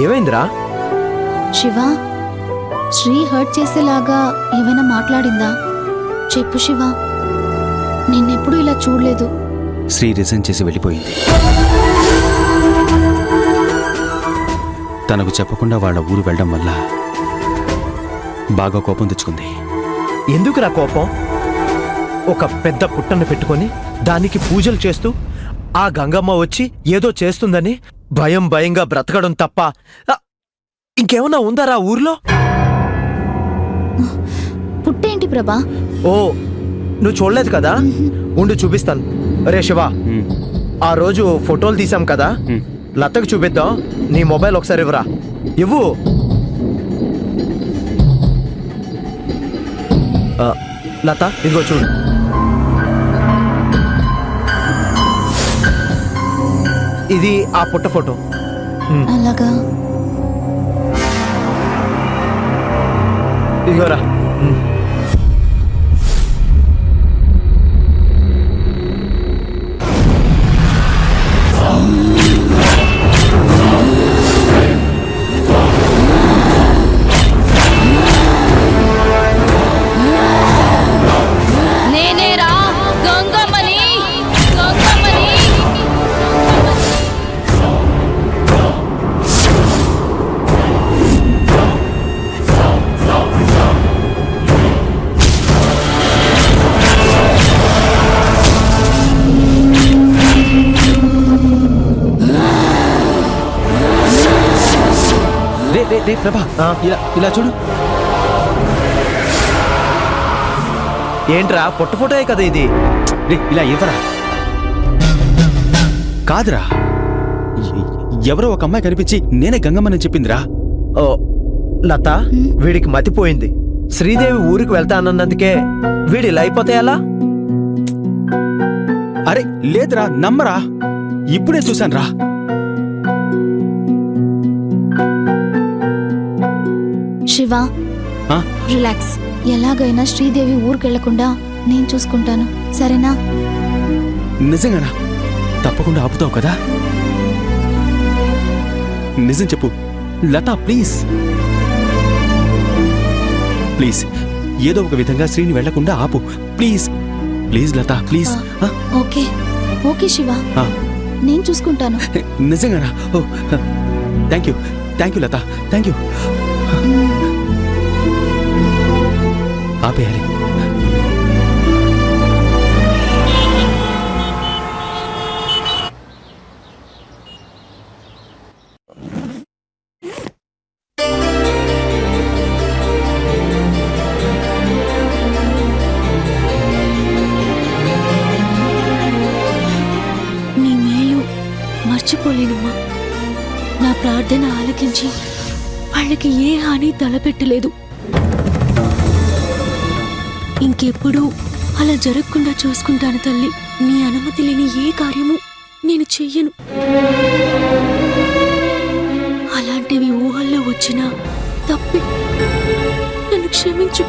ఏమైందిరా? శివ, శ్రీ హర్ట్ చేసేలాగా ఏమైనా మాట్లాడిందా? చెప్పు శివ, నిన్నెప్పుడు ఇలా చూడలేదు. శ్రీ రిజైన్ చేసి వెళ్ళిపోయింది. తనకు చెప్పకుండా వాళ్ళ ఊరు వెళ్ళడం వల్ల బాగా కోపం తెచ్చుకుంది. ఎందుకురా కోపం? ఒక పెద్ద పుట్టను పెట్టుకొని దానికి పూజలు చేస్తూ ఆ గంగమ్మ వచ్చి ఏదో చేస్తుందని భయంగా బ్రతకడం తప్ప ఇంకేమన్నా ఉందారా ఊర్లో? పుట్టేంటి ప్రభా? ఓ, నువ్వు చూడలేదు కదా? ఉండు చూపిస్తాను. రే శివ, ఆ రోజు ఫోటోలు తీసాం కదా, లతకు చూపిద్దాం. నీ మొబైల్ ఒకసారి ఇవ్వరా. ఇవ్వు. లత, ఇదిగో చూడు. ఇది ఆ పుట్ట ఫోటో. అలాగా? ఇదిగోరా. నేనేరా గంగమ్మని. గంగమ్మని. రే ప్రభా, ఇలా చూడు. ఏంట్రా, పుట్ట ఫోటోయే కదా ఇది? రే, ఇలా ఇవ్వరా. కాదురా, ఎవరో ఒక అమ్మాయి కనిపించి నేనే గంగమ్మని చెప్పిందిరా. ఓ లత, వీడికి మతిపోయింది. శ్రీదేవి ఊరికి వెళ్తానన్నందుకే వీడి ఇలా అయిపోతే ఎలా? అరే లేదురా, నమ్మరా, ఇప్పుడే చూశాను. శివ, రిలాక్స్. ఎలాగైనా శ్రీదేవి ఊరికెళ్లకుండా నేను చూసుకుంటాను, సరేనా? నిజంగానా? తప్పకుండా ఆపుతావు కదా? నిజం చెప్పు లత, ప్లీజ్ ప్లీజ్, ఏదో ఒక విధంగా శ్రీని వెళ్లకుండా ఆపు. Please please Latha, please. Okay okay Shiva, నేను చూసుకుంటాను. నిజంగానా? ఓ, thank you Latha, thank you. ఆపేయాలి. నీ మేలు మర్చిపోలేనమ్మా. నా ప్రార్థన ఆలకించి వాళ్ళకి ఏ హాని తలపెట్టలేదు. ఇంకెప్పుడూ అలా జరగకుండా చూసుకుంటాను తల్లి. నీ అనుమతి లేని ఏ కార్యము నేను చెయ్యను. అలాంటివి ఊహల్లో వచ్చినా తప్పి నన్ను క్షమించు.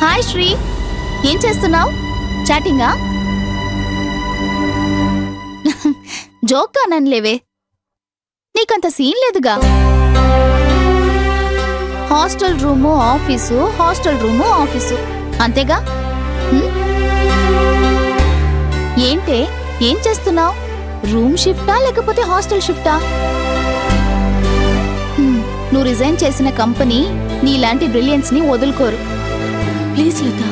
హాయ్ శ్రీ, ఏం చేస్తున్నావు? చాటింగా? జోక్గా నన్నులేవే, నీకంత సీన్ లేదుగా. Hostel room office, hostel room office, అంతేగా? ఏంటే, ఏం చేస్తున్నావు? రూమ్ షిఫ్టా లేకపోతే హాస్టల్ షిఫ్టా? నువ్వు రిజైన్ చేసిన కంపెనీ నీలాంటి బ్రిలియన్స్ ని వదులుకోరు. ప్లీజ్ లత,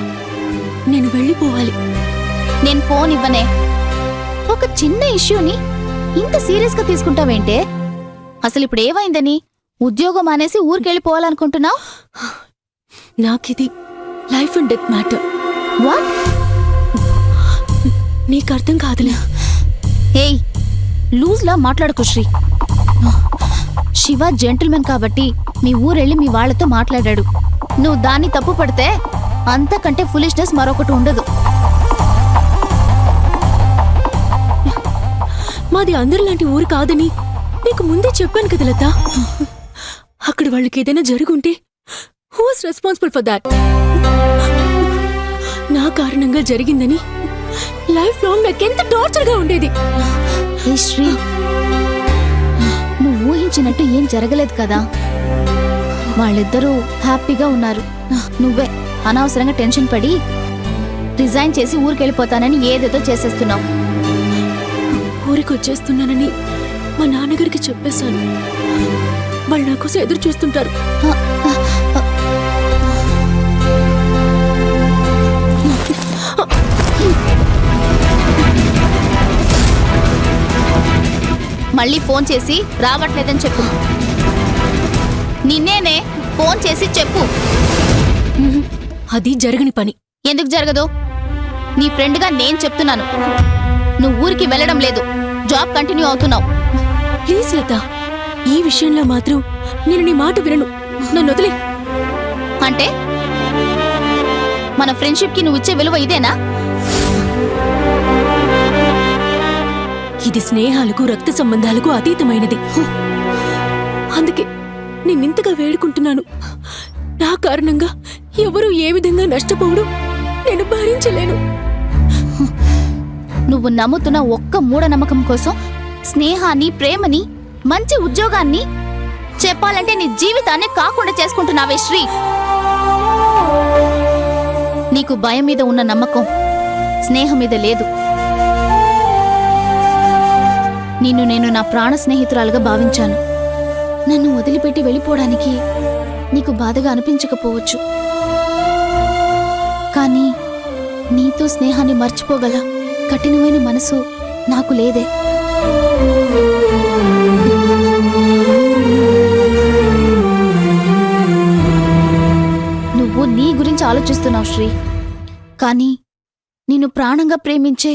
నేను వెళ్ళిపోవాలి. నేను పోనివ్వనే. ఒక చిన్న ఇష్యూని ఇంత సీరియస్ గా తీసుకుంటావేంటే? అసలు ఇప్పుడు ఏమైందని ఉద్యోగం అనేసి ఊరికెళ్ళిపోవాలనుకుంటున్నావు? నాకిది life and death matter. What? నీకు అర్థం కాదులే. ఏయ్, లూజ్లా మాట్లాడకు శ్రీ. శివ జెంటిల్మెన్ కాబట్టి మీ ఊరెళ్ళి మీ వాళ్లతో మాట్లాడాడు. నువ్వు దాన్ని తప్పు పడితే అంతకంటే ఫులిష్నెస్ మరొకటి ఉండదు. మాది అందరిలాంటి ఊరు కాదని నీకు ముందే చెప్పాను కదా లత, అక్కడ వాళ్ళకి ఏదైనా జరుగుంటే హూస్ రెస్పాన్సిబుల్ ఫర్ దాట్? నా కారణంగా జరిగిందని లైఫ్ లాంగ్ నాకెంత టార్చర్ గా ఉండేది. ఏ శ్రీ, నువ్వు ఊహించినట్టు ఏం జరగలేదు కదా. వాళ్ళిద్దరూ హ్యాపీగా ఉన్నారు. నువ్వే అనవసరంగా టెన్షన్ పడి రిజైన్ చేసి ఊరికెళ్ళిపోతానని ఏదేదో చేసేస్తున్నావు. ఊరికి వచ్చేస్తున్నానని మా నాన్నగారికి చెప్పేశాను. వాళ్ళు నా కోసం ఎదురు చూస్తుంటారు. మళ్ళీ ఫోన్ చేసి రావట్లేదని చెప్పు. నిన్నేనే ఫోన్ చేసి చెప్పు. అది జరగని పని. ఎందుకు జరగదు? నీ ఫ్రెండ్గా నేను చెప్తున్నాను. నువ్వు ఊరికి వెళ్ళడం లేదు, జాబ్ కంటిన్యూ అవుతున్నావు. ప్లీజ్ లత, ఈ విషయంలో మాత్రం నేను నీ మాట వినను. నన్ను వదిలే. అంటే మన ఫ్రెండ్షిప్ కి నువ్వు ఇచ్చే విలువ ఇదేనా? ఇది స్నేహాలకు రక్త సంబంధాలకు అతీతమైనది. అందుకే నేనింతగా వేడుకుంటున్నాను. నా కారణంగా ఎవరు ఏ విధంగా నష్టపోవడం నేను భరించలేను. నువ్వు నమ్ముతున్న ఒక్క మూఢనమ్మకం కోసం స్నేహాన్ని, ప్రేమని, మంచి ఉద్యోగాన్ని, చెప్పాలంటే నీ జీవితాన్ని కాకుండా చేసుకుంటున్నావే శ్రీ. నీకు భయం మీద ఉన్న నమ్మకం స్నేహం మీద లేదు. నిన్ను నేను నా ప్రాణ స్నేహితురాలుగా భావించాను. నన్ను వదిలిపెట్టి వెళ్ళిపోవడానికి నీకు బాధగా అనిపించకపోవచ్చు, కానీ నీతో స్నేహాన్ని మర్చిపోగల కఠినమైన మనసు నాకు లేదే. నువ్వు నీ గురించి ఆలోచిస్తున్నావు శ్రీ, కానీ నిన్ను ప్రాణంగా ప్రేమించే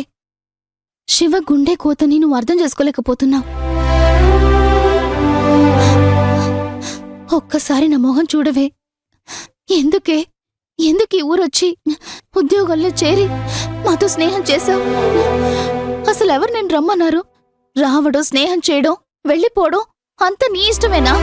శివ గుండె కోతని నువ్వు అర్థం చేసుకోలేకపోతున్నావు. ఒక్కసారి నా మొహం చూడవే. ఎందుకు ఈ ఊరొచ్చి ఉద్యోగంలో చేరి మాతో స్నేహం చేశావు? అసలు ఎవరు నేను రమ్మన్నారు? రావడం, స్నేహం చేయడం, వెళ్ళిపోవడం అంత నీ ఇష్టమేనా?